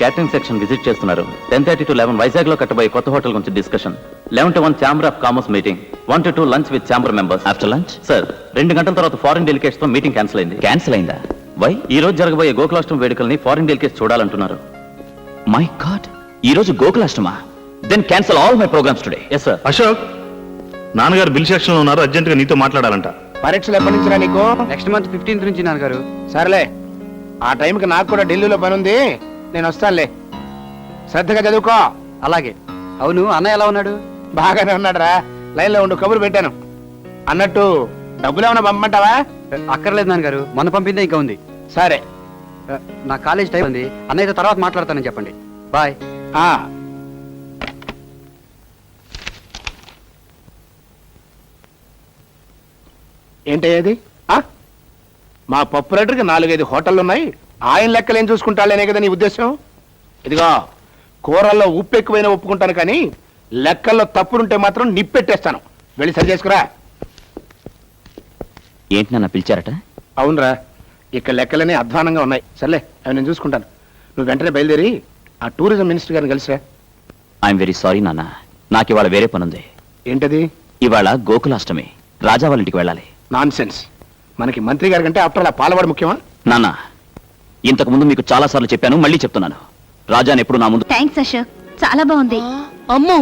Catering section visit చేస్తున్నారు. 10:30 to 11 Vizag లో కట్టబోయే కొత్త హోటల్ గురించి discussion. 11 to 1 chamber of commerce meeting. 1 to 2 lunch with chamber members. After lunch sir 2 గంటల తర్వాత foreign delegates తో మీటింగ్ క్యాన్సిల్ అయింది. క్యాన్సిల్ అయిందా? వై? ఈ రోజు జరగబోయే గోకులాష్టమి వేడుకల్ని ఫారిన్ డెలికేట్స్ చూడాలంటున్నారు. మై గాడ్, ఈ రోజు గోకులాష్టమా? Then cancel all my programmes today. Yes sir. Ashok, నాన్నగారు బిల్ సెక్షన్ లో ఉన్నారు, అర్జెంట్ గా నీతో మాట్లాడాలంట. పరీక్షలు ఎప్పటి నుంచి రా నీకు? నెక్స్ట్ మంత్ 15th నుంచి నాన్నగారు. సరేలే, ఆ టైంకి నాకు కూడా ఢిల్లీలో పని ఉంది, నేను వస్తానులే. శ్రద్ధగా చదువుకో. అలాగే. అవును, అన్నయ్య ఎలా ఉన్నాడు? బాగానే ఉన్నాడు రా. లైన్ లో ఉండు, కబురు పెట్టాను. అన్నట్టు డబ్బులు ఏమైనా పంపమంటావా? అక్కర్లేదు నాన్నగారు, మొన్న పంపిందే ఇంకా ఉంది. సరే. నా కాలేజ్ టైం ఉంది, అన్నయ్యతో తర్వాత మాట్లాడతానని చెప్పండి. బాయ్. ఆ ఏంటయ్యేది? మా పప్పు రేటర్కి 4-5 హోటళ్ళు ఉన్నాయి, ఆయన లెక్కలు ఏం చూసుకుంటాడేనే కదా నీ ఉద్దేశం? ఇదిగో, కూరల్లో ఉప్పు ఎక్కువైనా ఒప్పుకుంటాను, కానీ లెక్కల్లో తప్పులుంటే మాత్రం నిప్పెట్టేస్తాను. వెళ్ళి సరి చేసుకురా. ఏంటి నన్ను పిలిచారట? అవునరా, ఇక్కడ లెక్కలనే అధ్వానంగా ఉన్నాయి. సర్లే, అవి నేను చూసుకుంటాను. నువ్వు వెంటనే బయలుదేరి ఆ టూరిజం మినిస్టర్ గారిని కలిసిరా. ఐఎమ్ వెరీ సారీ నాన్న, నాకు ఇవాళ వేరే పనుంది. ఏంటది? ఇవాళ గోకులాష్టమి, రాజా వాళ్ళ ఇంటికి వెళ్ళాలి. Non sense. మనకి మంత్రి గారి కంటే అప్పుడు అలా పాలవాడు ముఖ్యమా? నాన్న, ఇంతకు ముందు మీకు చాలా సార్లు చెప్పాను, మళ్ళీ చెప్తున్నాను. రాజాని ఎప్పుడు నా ముందు. థ్యాంక్స్ అశోక్, చాలా బాగుంది. అమ్మో,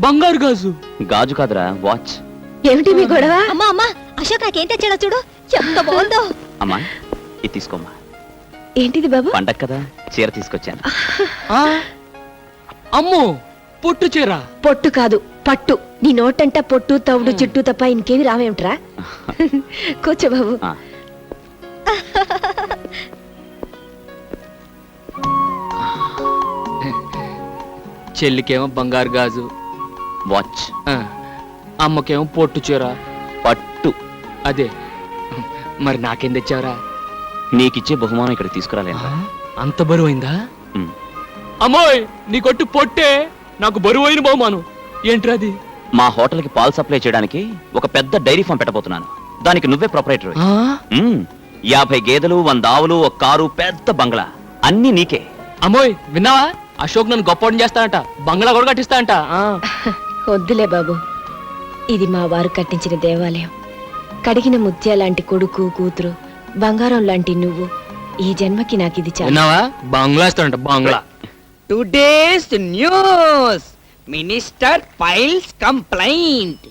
బంగారు గాజు. గాజు కాదురా, వాచ్. ఏమిటి మీ గొడవ? అమ్మా అమ్మా, అశోక్ నాకేం తెచ్చాడో చూడు, ఎంత బాగుందో. అమ్మా, ఇది తీసుకోమ్మా. ఏంటిది బాబు? పండగ కదా, చీర తీసుకొచ్చాను. అమ్మో, పొట్టు చీర. పొట్టు కాదు, పట్టు. నీ నోటంట పొట్టు తవుడు చుట్టూ తప్ప ఇంకేమి రావేమిట్రా? కూర్చో బాబు. ఆ. చెల్లికేమో బంగారు గాజు, వాచ్. అమ్మకేమో పొట్టు చీర. పట్టు. అదే, మరి నాకేం తెచ్చావరా? నీకిచ్చే బహుమానం ఇక్కడ తీసుకురాలేను. అంత బరువైందా? అమ్మోయ్, నీ కొట్టు పొట్టే, నాకు బరువైన బహుమానం. ఏంట్రది? మా హోటల్కి పాలు సప్లై చేయడానికి ఒక పెద్ద డైరీ ఫామ్ పెట్టబోతున్నాను. దానికి నువ్వే ప్రొపరేటర్. 50 గేదెలు, 100 ఆవులు, ఒక కారు, పెద్ద బంగ్లా, అన్ని నీకే. అమ్మోయ్, విన్నావా? అశోక్ నన్ను గొప్పవాడిని చేస్తానంట, బంగ్లా కూడా కట్టిస్తానంట. వద్దులే బాబు, ఇది మా వారు కట్టించిన దేవాలయం. కడిగిన ముత్యాలాంటి కొడుకు కూతురు, బంగారం లాంటి నువ్వు, ఈ జన్మకి నాకు ఇది చాలు. విన్నావా? బంగ్లా ఇస్తానంట, బంగ్లా. Today's news, minister files complaint.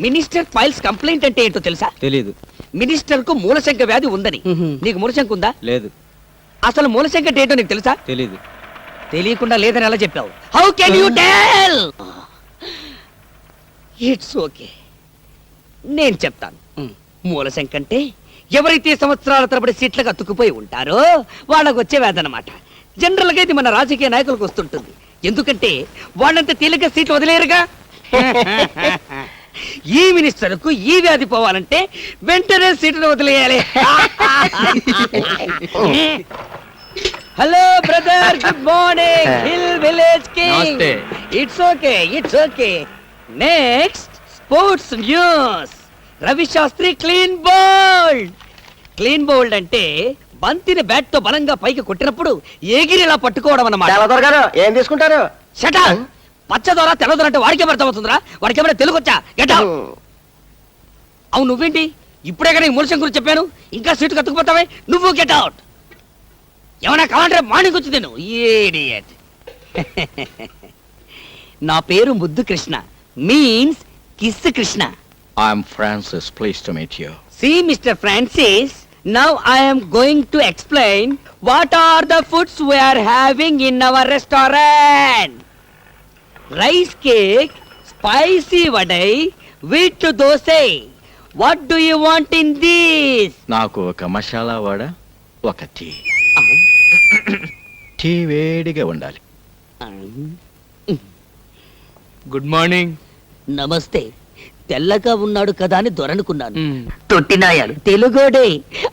Minister files complaint అంటే ఏంటో తెలుసా? తెలీదు. మినిస్టర్ కు మూలశంక వ్యాధి ఉందని. నీకు మూలశంక ఉందా? లేదు. అసలు మూలశంక అంటే ఏంటో నీకు తెలుసా? తెలీదు. తెలియకుండా లేదని ఎలా చెప్పావు? How can you tell? It's okay, నేను చెప్తాను. మూలశంక అంటే ఎవరైతే సంవత్సరాల తరబడి సీట్లకు అతుక్కుపోయి ఉంటారో వాళ్ళకు వచ్చే వ్యాధి అన్నమాట. జనరల్ గా ఇది మన రాజకీయ నాయకులకు వస్తుంటుంది, ఎందుకంటే వాళ్ళంతా తేలిక సీట్లు వదిలేరుగా. ఈ మినిస్టర్ కు ఈ వ్యాధి పోవాలంటే వెంటనే సీట్లు వదిలేయాలి. Hello brother, good morning. Hill village king. It's okay, it's okay. Next sports news. Ravi Shastri clean bowled. Clean bowled అంటే బంతిని బ్యాట్ తో బలంగా పైకి కొట్టినప్పుడు ఎగిరిలా పట్టుకోవడం అన్నమాట. ఏం తీసుకుంటారు? షటా, పచ్చదొర తెల్లదొర అంటే వాడికే అర్థమవుతుందిరా? వాడికేమైనా తెలుగు వచ్చా? Get out. అవును, నువ్వేంటి ఇప్పుడే కానీ మూలశం గురించి చెప్పాను, ఇంకా సీటు కత్తుకుపోతావే? నువ్వు గెట్ అవుట్. ఏమన్నా కావాలంటే మార్నింగ్ వచ్చి నేను ఇడియట్. నా పేరు ముద్దు Krishna, means kiss Krishna. I'm Francis, pleased to meet you. See, Mr. Francis, now I am going to explain what are the foods we are having in our restaurant. Rice cake, spicy vadai, wheat dosai. What do you want in this? నాకు ఒక మసాలా వడ, ఒక tea. Tea వేడిగా ఉండాలి. Good morning. నమస్తే. తెల్లగా ఉన్నాడు కదా అని దొరనుకున్నాను. తొట్టినాయాలు తెలుగోడే.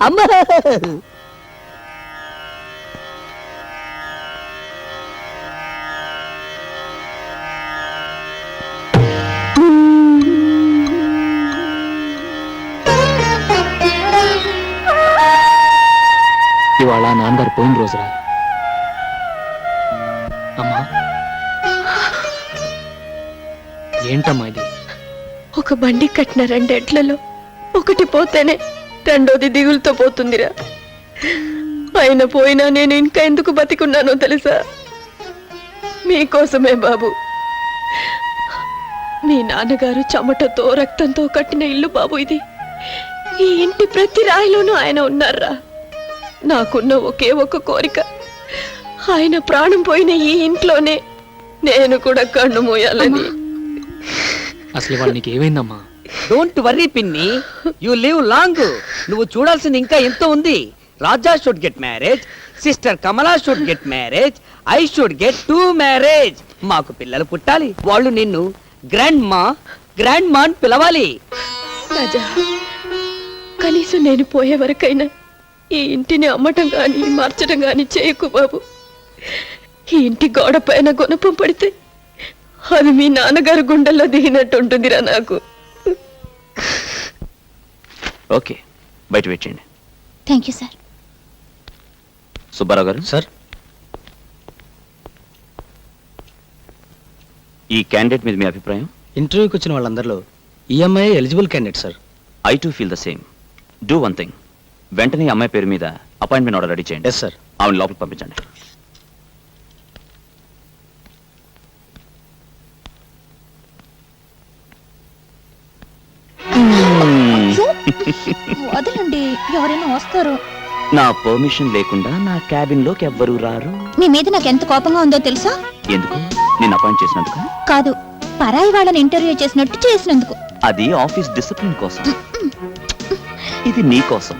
అమ్మా, ఇవాళ నాన్నగారు పోయిన రోజురా. అమ్మా ఏంటమ్మా ఇది? ఒక బండి కట్టిన రెండెడ్లలో ఒకటి పోతేనే రెండోది దిగులుతో పోతుందిరా. ఆయన పోయినా నేను ఇంకా ఎందుకు బతికున్నానో తెలుసా? మీకోసమే బాబు. మీ నాన్నగారు చెమటతో రక్తంతో కట్టిన ఇల్లు బాబు ఇది. ఈ ఇంటి ప్రతి రాయిలోనూ ఆయన ఉన్నారా. నాకున్న ఒకే ఒక కోరిక, ఆయన ప్రాణం పోయిన ఈ ఇంట్లోనే నేను కూడా కన్ను మూయాలని. అసలు ఇవాళ నీకు ఏమైందమ్మా? డోంట్ వర్రీ పిన్ని, యు లివ్ లాంగ్. నువ్వు చూడాల్సింది ఇంకా ఎంతో ఉంది. Raja should get marriage, sister Kamala should get marriage, I should get 2 marriage. మాకు పిల్లలు పుట్టాలి. వాళ్ళు నిన్ను గ్రాండ్ మా అని పిలవాలి. రాజా, కనీసం నేను పోయే వరకైనా ఈ ఇంటిని అమ్మటం గాని మార్చడం గాని చేయకు బాబు. ఈ ఇంటి గోడ పైన గుణపం పడితే అది మీ నాన్నగారు గుండెల్లో దిగినట్టు ఉంటుందిరా నాకు. ఓకే, బయట వెయిట్ చేయండి. Thank you sir. సుబ్బారావు గారు సార్. ఈ క్యాండిడేట్ మీద మీ అభిప్రాయం? ఇంటర్వ్యూకి వచ్చిన వాళ్ళందరిలో EMI eligible candidate sir. I too feel the same. Do one thing, వెంటనే ఈ అమ్మాయి పేరు మీద అపాయింట్మెంట్ ఆర్డర్ రెడీ చేయండి. Yes sir. ఆవిడ లోపలికి పంపించండి. వదలండి, ఎవరైనా వస్తారు. నా పర్మిషన్ లేకుండా నా క్యాబిన్ లోకి ఎవ్వరూ రారు. మీ మీద నాకు ఎంత కోపంగా ఉందో తెలుసా? ఎందుకు? నేను అపాయింట్ చేసినందుకు కాదు, పరాయి వాళ్ళని ఇంటర్వ్యూ చేసినట్టు చేసినందుకు. అది ఆఫీస్ డిసిప్లిన్ కోసం. ఇది నీ కోసం,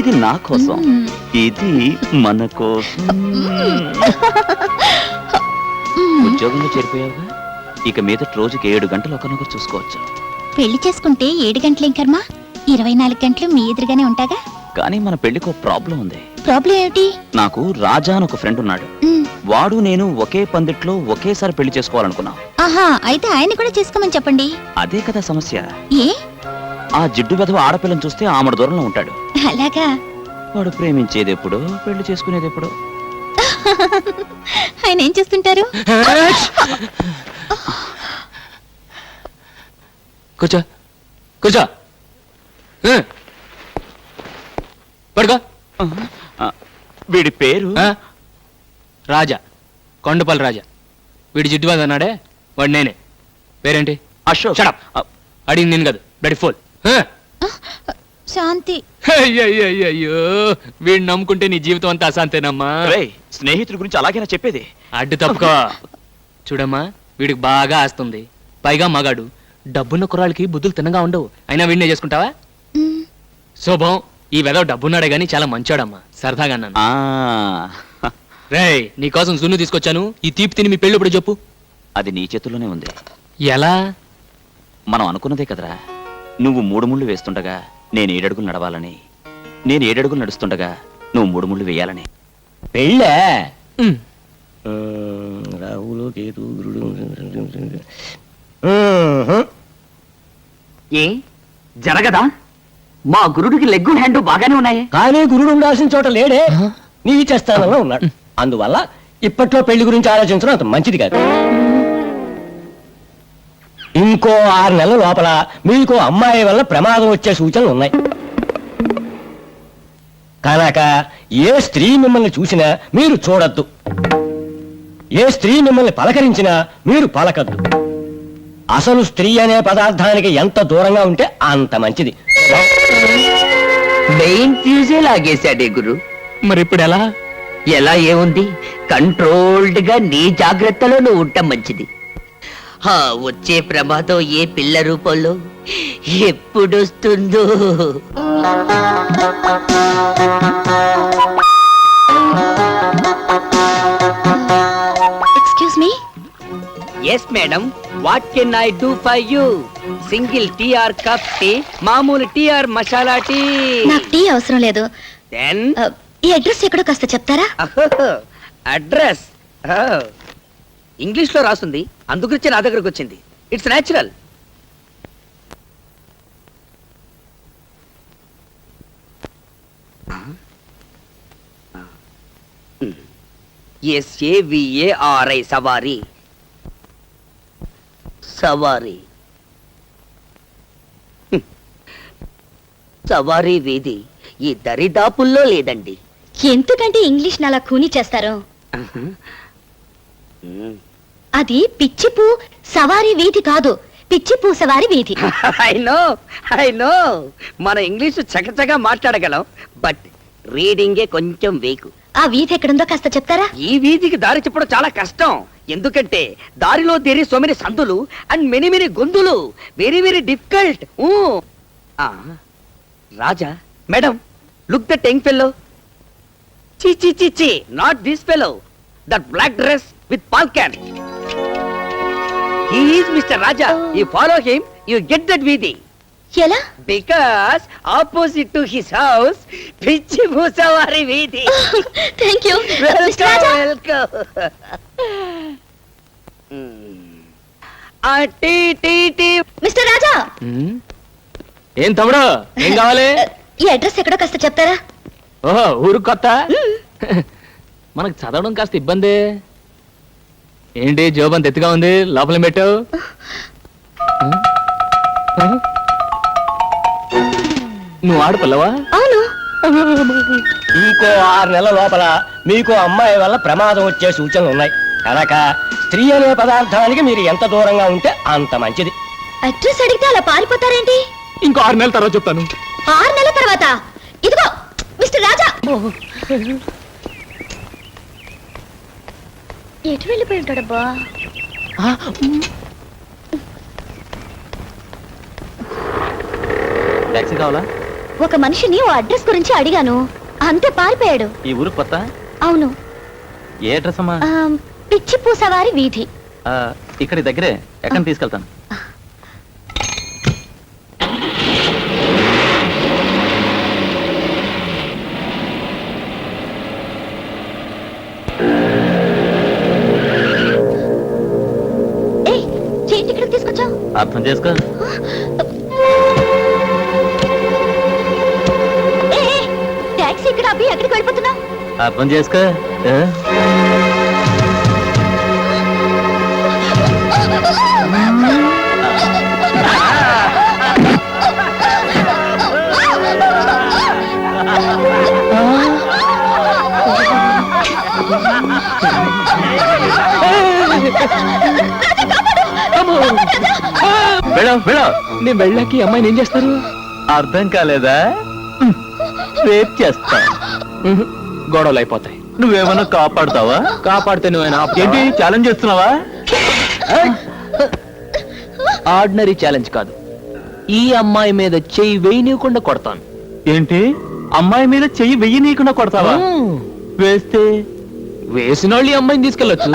ఇది నా కోసం, ఇది మన కోసం. ఉద్యోగంలో చేరిపోయావుగా, ఇక మీద రోజుకి 7 గంటలు ఒకరినొకరు చూసుకోవచ్చు. పెళ్లి చేసుకుంటే 7 గంటలేం కర్మ, 24 గంటలు మీ ఎదురుగానే ఉంటాగా. కానీ మన పెళ్లికి ఒక ప్రాబ్లం ఉంది. ప్రాబ్లం ఏమిటి? నాకు రాజా అని ఒక ఫ్రెండ్ ఉన్నాడు. వాడు నేను ఒకే పందిట్లో ఒకేసారి పెళ్లి చేసుకోవాలనుకున్నాం. ఆహా, అయితే ఆయన కూడా చేసుకోమని చెప్పండి. అదే కదా సమస్య. ఏ? ఆ జిడ్డు వెధవ ఆడపిల్లని చూస్తే ఆమెడ దూరంలో ఉంటాడు. అలాగా? వాడు ప్రేమించేది ఎప్పుడు, పెళ్లి చేసుకునేది ఎప్పుడు? ఆయన ఏం చేస్తుంటారు? కూర్చో కూర్చో. పడుకో. వీడి పేరు రాజా, కొండపల్లి రాజా. వీడి జిడ్డుబాద్ అన్నాడే, వాడు నేనే. పేరేంటి? అశోక్. Shut up. అడిగింది నేను కాదు, బెడ్ ఫోల్. శాంతి. అయ్యో, వీడిని నమ్ముకుంటే నీ జీవితం అంతా అశాంతేనమ్మా. రేయ్, స్నేహితుడి గురించి అలాగేనా చెప్పేది? అడ్డు తప్పుకో. చూడమ్మా, వీడికి బాగా ఆస్తుంది, పైగా మగాడు. డబ్బున్న కుర్రాళ్ళకి బుద్ధులు తిన్నగా ఉండవు. అయినా వీడినే చేసుకుంటావా? శోభం, ఈ వెదవ డబ్బున్నాడే గాని చాలా మంచోడమ్మా, సరదాగా అన్నాను. రేయ్, నీకోసం సున్ను తీసుకొచ్చాను. ఈ తీపి తిని మీ పెళ్ళి ఇప్పుడు చెప్పు. అది నీ చేతుల్లోనే ఉంది. ఎలా? మనం అనుకున్నదే కదరా. నువ్వు 3 ముళ్ళు వేస్తుండగా నేను 7 అడుగులు నడవాలని, నేను 7 అడుగులు నడుస్తుండగా నువ్వు 3 ముళ్ళు వేయాలని. పెళ్ళే ఉమ్. రాహులు కేతు గురుడు. ఏ జరగదా? మా గురుడికి లెగ్గు హ్యాండ్ బాగానే ఉన్నాయి. కానీ గురుడు ఉండాల్సిన చోట లేడే, నీ చేస్తానంలో ఉన్నాడు. అందువల్ల ఇప్పట్లో పెళ్లి గురించి ఆలోచించడం అంత మంచిది కాదు. ఇంకో 6 నెలల లోపల మీకు అమ్మాయి వల్ల ప్రమాదం వచ్చే సూచనలు ఉన్నాయి. కనుక ఏ స్త్రీ మిమ్మల్ని చూసినా మీరు చూడొద్దు, ఏ స్త్రీ మిమ్మల్ని పలకరించినా మీరు పలకద్దు. అసలు స్త్రీ అనే పదార్థానికి ఎంత దూరంగా ఉంటే అంత మంచిది. మెయిన్ ఫ్యూజే లాగేశాడే గురు. మరి ఇప్పుడు ఎలా? ఎలా ఏముంది, కంట్రోల్డ్ గా నీ జాగ్రత్తలో నువ్వు ఉండటం మంచిది. వచ్చే ప్రమాదం ఏ పిల్ల రూపంలో ఎప్పుడొస్తుందో. Excuse me. Yes madam, what can I do for you? Single tea or cup tea, మామూలు టీ ఆర్ మసాలా టీ? నాకు టీ అవసరం లేదు. దెన్ ఈ అడ్రస్ ఎక్కడో కాస్త చెప్తారా? అడ్రస్ ఇంగ్లీష్ లో రాస్తుంది, అందుగురించి నా దగ్గరకు వచ్చింది. It's natural. SAVARI సవారీ. సవారీ సవారీ వీధి ఈ దరిదాపుల్లో లేదండి. ఎందుకంటే ఇంగ్లీష్ అలా కూని చేస్తారు? అది పిచ్చిపూ సవారీ వీధి కాదు, పిచ్చిపూ సవారీ వీధి. ఐ నో మన ఇంగ్లీషు చకచగా మాట్లాడగలం, బట్ రీడింగే కొంచెం వీకు. ఆ వీధి ఎక్కడుందో కాస్త చెప్తారా? ఈ వీధికి దారి చెప్పడం చాలా కష్టం, ఎందుకంటే దారిలో దేరి సో మెనీ సందులు అండ్ మెనీ మెనీ గొంతులు. Very very difficult. Raja, madam, look that young fellow. చి చి చి చి, not this fellow, that black dress with falcon. He is mister Raja. You follow him, you get that వీధి. ఎలా? Because opposite to his house పిచ్చి భూసవారి వీధి. Thank you. Welcome welcome. Tea tea tea. Mister Raja, ఏం తమ్ముడు, ఏం కావాలి? ఈ అడ్రస్ ఎక్కడో కాస్త చెప్తారా? ఓహో, ఊరు కొత్త. మనకు చదవడం కాస్త ఇబ్బంది. ఏంటి జోబంత ఎత్తుగా ఉంది, లోపల పెట్టావు? నువ్వు ఆడపిల్లవా? అవును. ఇంకో 6 నెలల లోపల మీకు అమ్మాయి వల్ల ప్రమాదం వచ్చే సూచనలు ఉన్నాయి కనుక స్త్రీ అనే పదార్థానికి మీరు ఎంత దూరంగా ఉంటే అంత మంచిది. అడ్రస్ అడిగితే అలా పారిపోతారేంటి? ఇంకో 6 నెలల తర్వాత చెప్తాను. 6 నెలల తర్వాత? ఇదిగో మిస్టర్ రాజా. ఎటు వెళ్ళిపోయి ఉంటాడబ్బా? టాక్సీ కావాలా? ఒక మనిషిని ఓ అడ్రస్ గురించి అడిగాను, అంతే పారిపోయాడు. ఈ ఊరు కొత్త? అవును. ఏ అడ్రస్ అమ్మా? పిచ్చిపూ సవారి వీధి. ఇక్కడి దగ్గరే, ఎక్కడ తీసుకెళ్తాను. ఏంటి ఇక్కడికి తీసుకొచ్చావు? అర్థం చేసుకో. టాక్సీ ఇక్కడ అబ్బి ఎక్కడికి వెళ్ళిపోతున్నావు? అర్థం చేసుకో. నేను వెళ్ళాకి అమ్మాయిని ఏం చేస్తారు? అర్థం కాలేదా? రేప్ చేస్తా. గొడవలు అయిపోతాయి. నువ్వేమన్నా కాపాడుతావా? కాపాడితే నువ్వేనా? ఏంటి ఛాలెంజ్ చేస్తున్నావా? ఆర్డినరీ ఛాలెంజ్ కాదు, ఈ అమ్మాయి మీద చెయ్యి వేయనీయకుండా కొడతాను. ఏంటి అమ్మాయి మీద చెయ్యి వెయ్యి నీకుండా కొడతావా? వేస్తే వేసిన వాళ్ళు ఈ అమ్మాయిని తీసుకెళ్ళొచ్చు.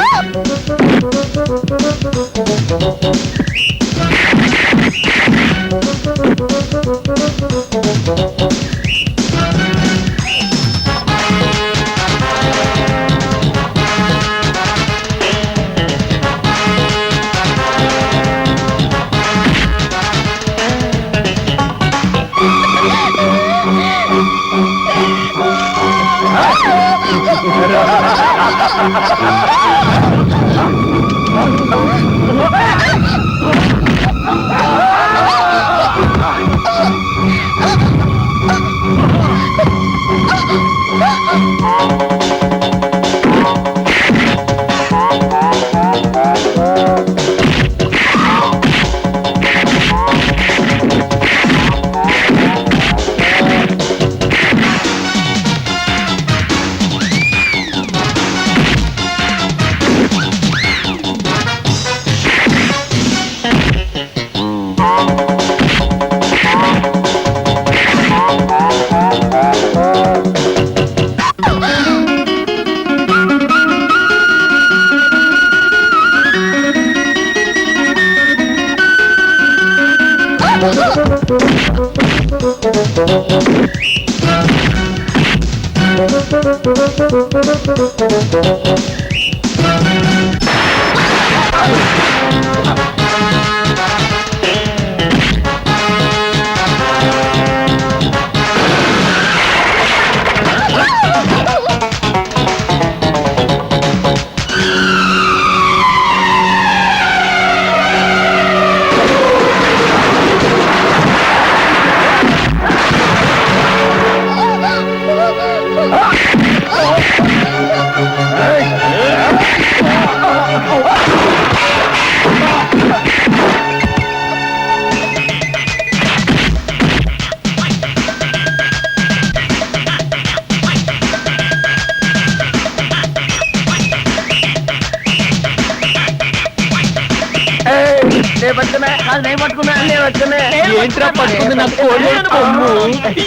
ఏంట్రా పట్టుకుంది నా కోడి కొమ్ము?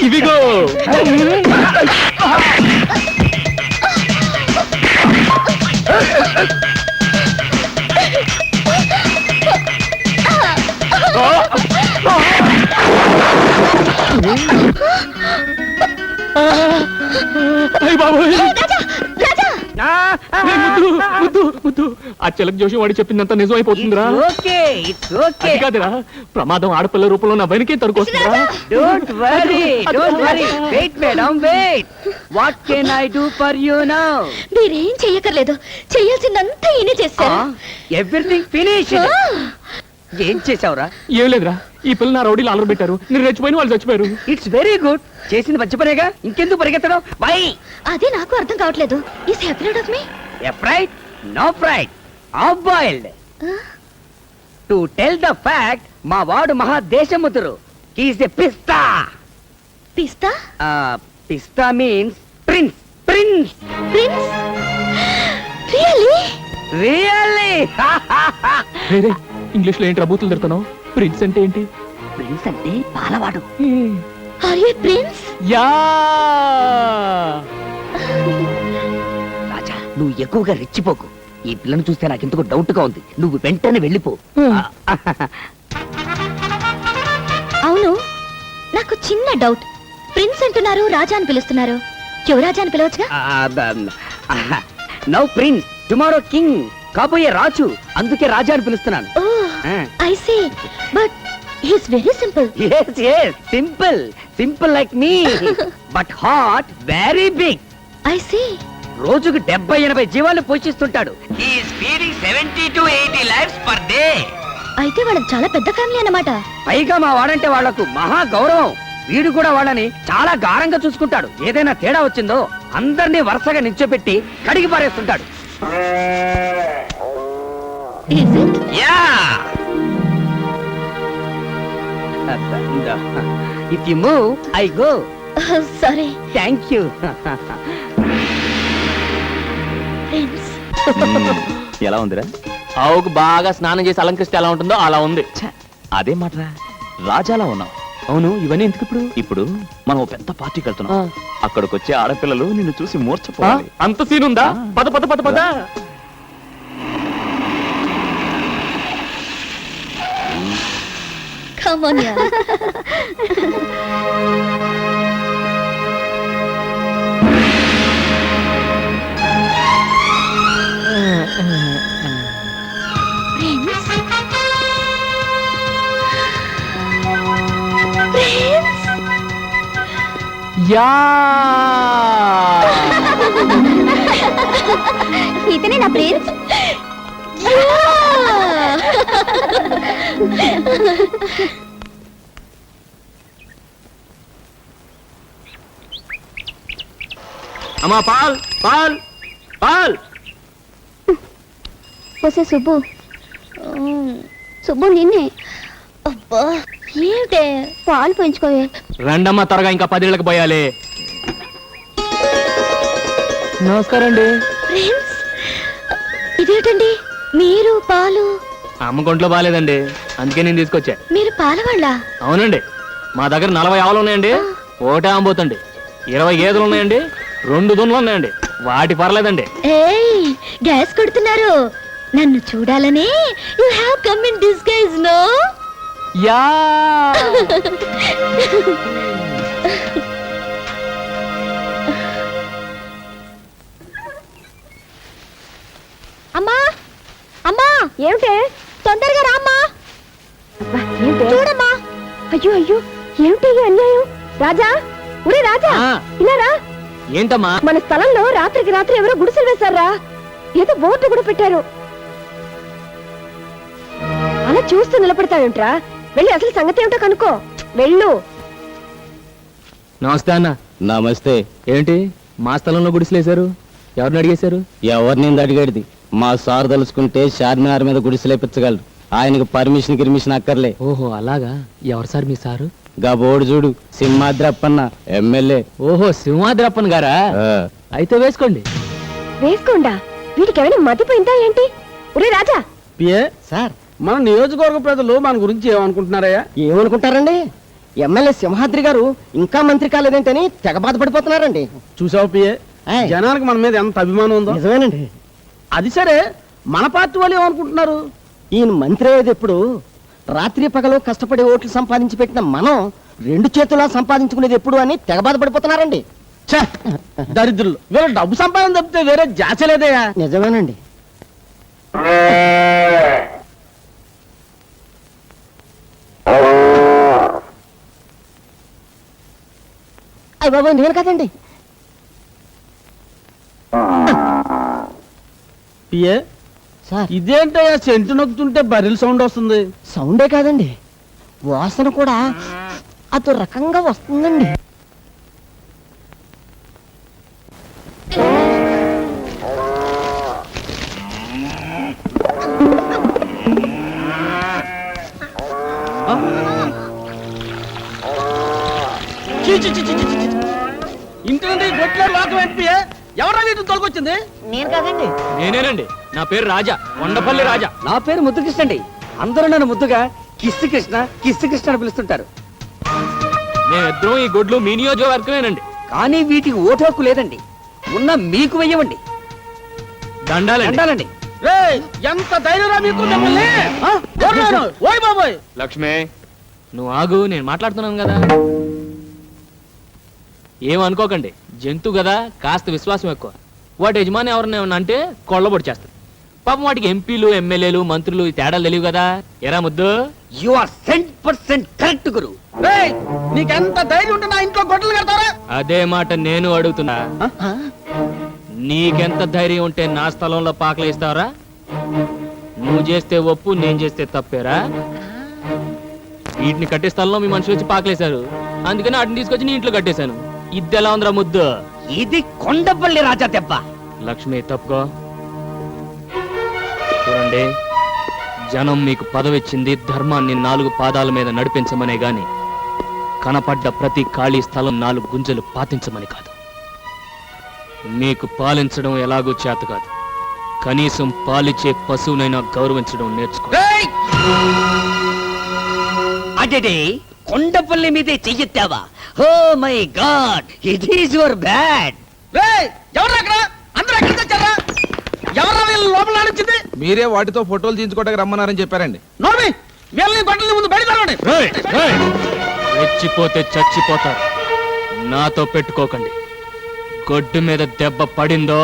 ఇవిగో అయ్ బాబోయ్. ముద్దు ఆ చిలక జోషి వాడి చెప్పిందంతా నిజం అయిపోతుందిరా. ఓకే ఇట్స్ ఓకే అది కాదురా, ప్రమాదం ఆడపిల్ల రూపంలో నా వెనకే తరుకొస్తుందిరా. Don't worry wait madam wait what can I do for you now మీరేం చెయ్యక్కర్లేదు, చెయ్యాల్సిందంతా ఈయన చేశారు. ఎవ్రీథింగ్ ఫినిష్ ఏం చేసావురా? ఏం లేదురా, ఈ పిల్ల నా రౌడీలు ఆలర్ పెట్టారు, నేను రెచ్చిపోయిన వాళ్ళు చచ్చిపోయారు. ఇట్స్ వెరీ గుడ్, చేసింది మంచి పనేగా, ఇంకెందుకు పరిగెత్తడం? వై అదే నాకు అర్థం కావట్లేదు. ఈ separate of me fried no fried half boiled to tell the fact మా వాడు మహా దేశముద్రు హీస్ ఎ పిస్తా. పిస్తా పిస్తా means prince prince prince really really English లో ఏంటి బూతులు తిడుతున్నావు? ప్రిన్స్ అంటే ఏంటి? ప్రిన్స్ అంటే పాలవాడు. Are you prince? Yeah Raja నువ్వు ఎక్కువగా రెచ్చిపోకు, ఈ పిల్లను చూస్తే నాకు ఎందుకు డౌట్ గా ఉంది, నువ్వు వెంటనే వెళ్ళిపో. అవును, నాకు చిన్న డౌట్. ప్రిన్స్ అంటున్నారు, రాజా అని పిలుస్తున్నారు. యువరాజా అని పిలవచ్చుగా? నౌ ప్రిన్స్ టుమారో కింగ్, కాబోయే రాజు, అందుకే రాజా అని పిలుస్తున్నాను. I see, but he is very simple. yes simple simple like me but heart very big. I see. రోజుకు 70-80 జీవాలు పోషిస్తుంటాడు. he is feeding 70 to 80 lives per day. అయితే వాళ్ళకి చాలా పెద్ద ఫ్యామిలీ అన్నమాట. పైగా మా వాడంటే వాళ్లకు మహా గౌరవం. వీడు కూడా వాళ్ళని చాలా గారంగా చూసుకుంటాడు. ఏదైనా తేడా వచ్చిందో అందరినీ వరుసగా నిల్చోబెట్టి కడిగి పారేస్తుంటాడు. Is it? Yeah. If you move, I go. Sorry. Thank you. Prince. ఎలా ఉందిరా? ఆవుకు బాగా స్నానం చేసి అలంకరిస్తే ఎలా ఉంటుందో అలా ఉంది. అదే మాటరా, రాజాలా ఉన్నావు. అవును, ఇవన్నీ ఎందుకు ఇప్పుడు? ఇప్పుడు మనం ఓ పెద్ద పార్టీకి వెళ్తున్నాం. అక్కడికి వచ్చే ఆడపిల్లలు నిన్ను చూసి మూర్చపోవాలి. అంత సీన్ ఉందా? పద పద పద పద. Come on, yeah. Prince. Prince. Yeah ఇతనే నా ప్రిన్స్. అమ్మా పాల్ పాల్ పాల్. వస్తే సుబ్బు. సుబ్బు నిన్నే. అబ్బా ఏమిటే, పాలు పెంచుకోవే. రండమ్మా త్వరగా, ఇంకా 10 ఏళ్ళకి పోయాలి. నమస్కారం అండి. ప్రిన్స్, ఇదేంటండి మీరు పాలు? అమ్మ కొంట్లో బాగాలేదండి, అందుకే నేను తీసుకొచ్చా. మీరు పాలవాళ్ళ? అవునండి, మా దగ్గర 40 ఆవులు ఉన్నాయండి, ఒకటే అమ్మబోతండి. 20 గేదెలు ఉన్నాయండి, 2 దున్నులు ఉన్నాయండి, వాటి పర్లేదండి. ఏయ్, గ్యాస్ కొడుతున్నారు. నన్ను చూడాలని you have come in disguise no? Yeah అమ్మా అమ్మా, ఏమిటే? తొందరగా రామ్మా. చూడమ్మా. అయ్యో అయ్యో, ఏమిటి ఈ అన్యాయం? రాజా, ఒరే రాజా, ఇలా రా. ఏంటమ్మా? మన స్థలంలో రాత్రికి రాత్రి ఎవరో గుడిసెలు వేశారా? ఏదో బోర్డు కూడా పెట్టారు. అలా చూస్తూ నిలబడతావేంట్రా? వెళ్ళి అసలు సంగతి ఏమిటో కనుక్కో. వెళ్ళు. నమస్తే అన్న. నమస్తే. ఏంటి మా స్థలంలో గుడిసెలేశారు? ఎవరిని అడిగేశారు? ఎవరిని అడిగేది? మా సార్ తలుచుకుంటే చార్మినార్ మీద గుడిసెలేపించగలరు. ఆయనకు పర్మిషన్ గిర్మిషన్ అక్కర్లే. ఓహో అలాగా. ఎవరు సార్ మీ సారు? గా బోర్డు చూడు, సింహాద్రప్పన్న ఎమ్మెల్యే. ఓహో సింహాద్రప్పన్ గారా? అయితే వేసుకోండి. వేసుకోండా? వీటికి ఏమైనా మతిపోయిందా ఏంటి? ఒరే రాజా. సార్ మన నియోజకవర్గ ప్రజలు మన గురించి ఏమనుకుంటున్నారయ్యా? ఏమనుకుంటారండి? ఎమ్మెల్యే సింహాద్రి గారు ఇంకా మంత్రి కాలేదేంటని తెగ బాధపడిపోతున్నారండి. చూసావు పిఏ, ఆయ్. జనానికి మన మీద ఎంత అభిమానం ఉందో. నిజమేనండి. అది సరే, మన పార్టీ వాళ్ళు ఏమనుకుంటున్నారు? ఈయన మంత్రి అయ్యేది ఎప్పుడు? రాత్రి పగలు కష్టపడి ఓట్లు సంపాదించి పెట్టిన మనం 2 చేతులా సంపాదించుకునేది ఎప్పుడు అని తెగ బాధపడిపోతున్నారండి. ఛే, దరిద్రులు, వీళ్ళ డబ్బు సంపాదన తప్పితే వేరే జాచ లేదయ్యా. నిజమేనండి. అయ్య బాబు, నేను కదండి. పిఏ, సార్, ఇదేంటయ్యా సెంటు నొక్కుతుంటే బరిల్ సౌండ్ వస్తుంది? సౌండే కాదండి, వాసన కూడా అదో రకంగా వస్తుందండి. ఇంటి నుండి గొట్ల లోకం ఏంటి? ఎవరా వీటిని తొలగొచ్చింది? నేను కాదండి. నేనేనండి. నా పేరు రాజా, కొండపల్లి రాజా. నా పేరు ముద్దుకృష్ణ అండి. అందరూ నన్ను ముద్దుగా కిస్సు కృష్ణ, కిస్సు కృష్ణ అని పిలుస్తుంటారు. మేమిద్దరం ఈ గొడ్లు మీ నియోజకవర్గమేనండి. కానీ వీటికి ఓటు హక్కు లేదండి. ఉన్న మీకు వెయ్యవండి. దండాలండి. అండాలండి. ఎంత ధైర్యరా మీకు మిమ్మల్ని? ఆ? ఎవరు? ఓయ్ బాబోయ్. లక్ష్మి, నువ్వు ఆగు, నేను మాట్లాడుతున్నాను కదా. ఏమనుకోకండి, జంతువు కదా, కాస్త విశ్వాసం ఎక్కువ. వాటి యజమాని ఎవరిని ఏమన్నా అంటే కొళ్ళబొడి చేస్తుంది. పాపం వాటికి ఎంపీలు, ఎమ్మెల్యేలు, మంత్రులు ఈ తేడాలు తెలియవు కదా. ఎరా ముద్దు, యు ఆర్ 100% కరెక్ట్ గురు. నీకెంత ధైర్యం ఉంటే నా ఇంట్లో గొడ్డలు కడతారా? అదే మాట నేను అడుగుతున్నా. నీకెంత ధైర్యం ఉంటే నా స్థలంలో పాకలు ఇస్తావరా? నువ్వు చేస్తే ఒప్పు, నేను చేస్తే తప్పేరా? వీటిని కట్టే స్థలంలో మీ మనుషులు వచ్చి పాకలేశారు, అందుకని వాటిని తీసుకొచ్చి నీ ఇంట్లో కట్టేశాను. ఇద్దెలా ఉందిరా ముద్దు? ఇది కొండపల్లి రాజా దెబ్బ. లక్ష్మి, తప్పుకో. చూడండి, జనం మీకు పదవిచ్చింది ధర్మాన్ని 4 పాదాల మీద నడిపించమనే గాని కనపడ్డ ప్రతి ఖాళీ స్థలం 4 గుంజలు పాతించమని కాదు. మీకు పాలించడం ఎలాగూ చేత కాదు, కనీసం పాలిచ్చే పశువునైనా గౌరవించడం నేర్చుకో. అదే కొండపల్లి మీదే చెయ్యెత్తావా? Oh my god, it is your bad. ఎవరు అక్కడ? అందరూ ఎక్కడికి వచ్చారా? ఎవరా వీళ్ళు లోపల నడిచింది? మీరే వాటితో ఫోటోలు తీయించుకోవడానికి రమ్మన్నారని చెప్పారండి. నోర్మి, వీళ్ళని బట్టల ముందు బయట తరవండి. రెచ్చిపోతే చచ్చిపోతారు. నాతో పెట్టుకోకండి. గొడ్డు మీద దెబ్బ పడిందో